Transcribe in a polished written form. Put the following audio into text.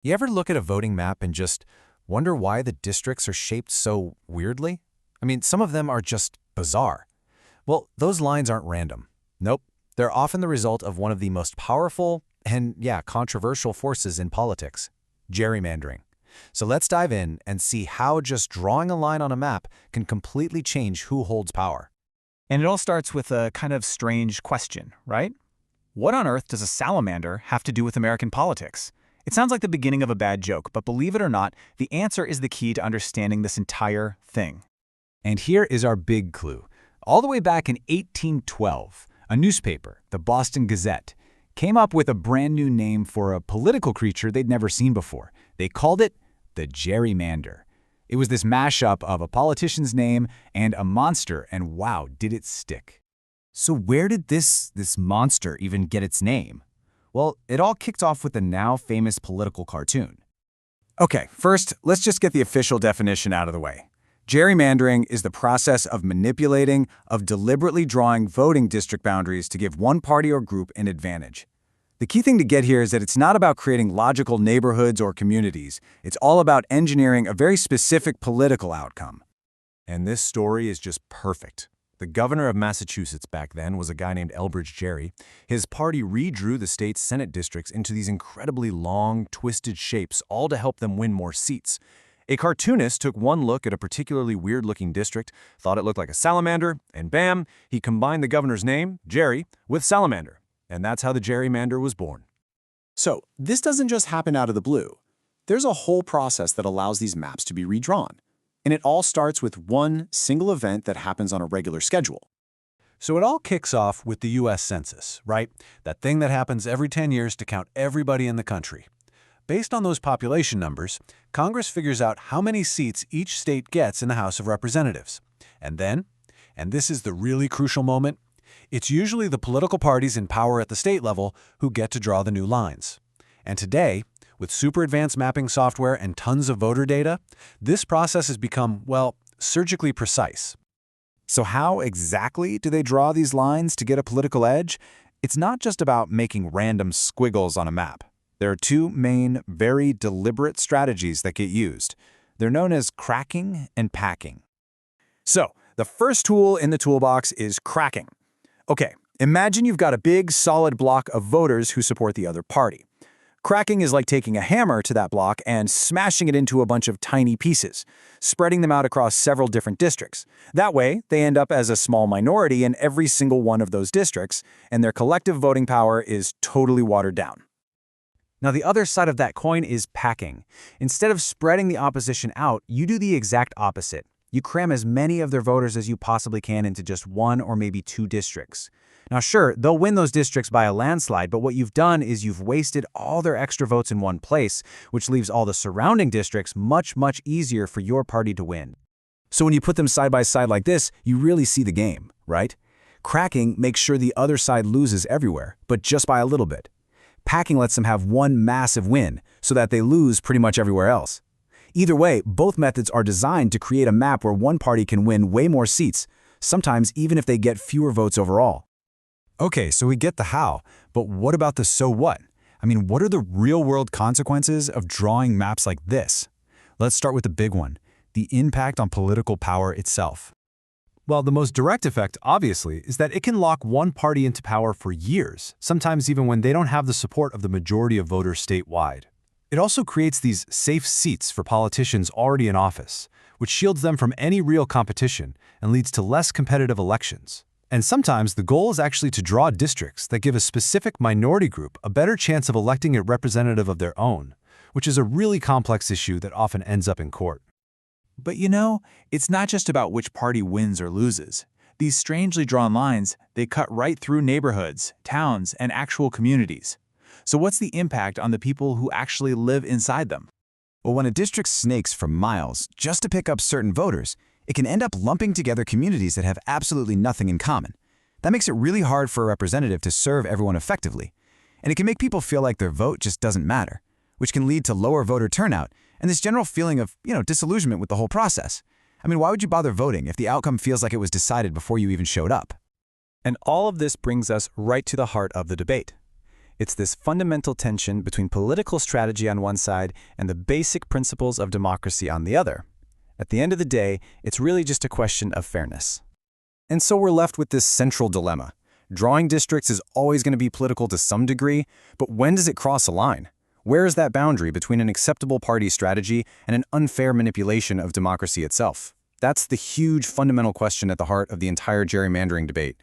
You ever look at a voting map and just wonder why the districts are shaped so weirdly? Some of them are just bizarre. Well, those lines aren't random. Nope. They're often the result of one of the most powerful and, controversial forces in politics, gerrymandering. So let's dive in and see how just drawing a line on a map can completely change who holds power. And it all starts with a kind of strange question, right? What on earth does a salamander have to do with American politics? It sounds like the beginning of a bad joke, but believe it or not, the answer is the key to understanding this entire thing. And here is our big clue. All the way back in 1812, a newspaper, the Boston Gazette, came up with a brand new name for a political creature they'd never seen before. They called it the gerrymander. It was this mashup of a politician's name and a monster, and wow, did it stick. So where did this monster even get its name? Well, it all kicked off with the now famous political cartoon. Okay, first, let's just get the official definition out of the way. Gerrymandering is the process of manipulating, of deliberately drawing voting district boundaries to give one party or group an advantage. The key thing to get here is that it's not about creating logical neighborhoods or communities. It's all about engineering a very specific political outcome. And this story is just perfect. The governor of Massachusetts back then was a guy named Elbridge Gerry. His party redrew the state's Senate districts into these incredibly long, twisted shapes, all to help them win more seats. A cartoonist took one look at a particularly weird-looking district, thought it looked like a salamander, and bam, he combined the governor's name, Gerry, with salamander. And that's how the gerrymander was born. So, this doesn't just happen out of the blue. There's a whole process that allows these maps to be redrawn. And it all starts with one single event that happens on a regular schedule. So it all kicks off with the U.S. Census, right? That thing that happens every 10 years to count everybody in the country. Based on those population numbers, Congress figures out how many seats each state gets in the House of Representatives. And then, and this is the really crucial moment, it's usually the political parties in power at the state level who get to draw the new lines. And today, with super advanced mapping software and tons of voter data, this process has become, well, surgically precise. So how exactly do they draw these lines to get a political edge? It's not just about making random squiggles on a map. There are two main, very deliberate strategies that get used. They're known as cracking and packing. So, the first tool in the toolbox is cracking. Okay, imagine you've got a big, solid block of voters who support the other party. Cracking is like taking a hammer to that block and smashing it into a bunch of tiny pieces, spreading them out across several different districts. That way, they end up as a small minority in every single one of those districts, and their collective voting power is totally watered down. Now, the other side of that coin is packing. Instead of spreading the opposition out, you do the exact opposite. You cram as many of their voters as you possibly can into just one or maybe two districts. Now sure, they'll win those districts by a landslide, but what you've done is you've wasted all their extra votes in one place, which leaves all the surrounding districts much easier for your party to win. So when you put them side by side like this, you really see the game, right? Cracking makes sure the other side loses everywhere, but just by a little bit. Packing lets them have one massive win, so that they lose pretty much everywhere else. Either way, both methods are designed to create a map where one party can win way more seats, sometimes even if they get fewer votes overall. Okay, so we get the how, but what about the so what? What are the real-world consequences of drawing maps like this? Let's start with the big one, the impact on political power itself. Well, the most direct effect, obviously, is that it can lock one party into power for years, sometimes even when they don't have the support of the majority of voters statewide. It also creates these safe seats for politicians already in office, which shields them from any real competition and leads to less competitive elections. And sometimes the goal is actually to draw districts that give a specific minority group a better chance of electing a representative of their own, which is a really complex issue that often ends up in court. But it's not just about which party wins or loses. These strangely drawn lines, they cut right through neighborhoods, towns, and actual communities. So what's the impact on the people who actually live inside them? Well, when a district snakes for miles just to pick up certain voters, it can end up lumping together communities that have absolutely nothing in common. That makes it really hard for a representative to serve everyone effectively. And it can make people feel like their vote just doesn't matter, which can lead to lower voter turnout and this general feeling of, disillusionment with the whole process. Why would you bother voting if the outcome feels like it was decided before you even showed up? And all of this brings us right to the heart of the debate. It's this fundamental tension between political strategy on one side and the basic principles of democracy on the other. At the end of the day, it's really just a question of fairness. And so we're left with this central dilemma. Drawing districts is always going to be political to some degree, but when does it cross a line? Where is that boundary between an acceptable party strategy and an unfair manipulation of democracy itself? That's the huge fundamental question at the heart of the entire gerrymandering debate.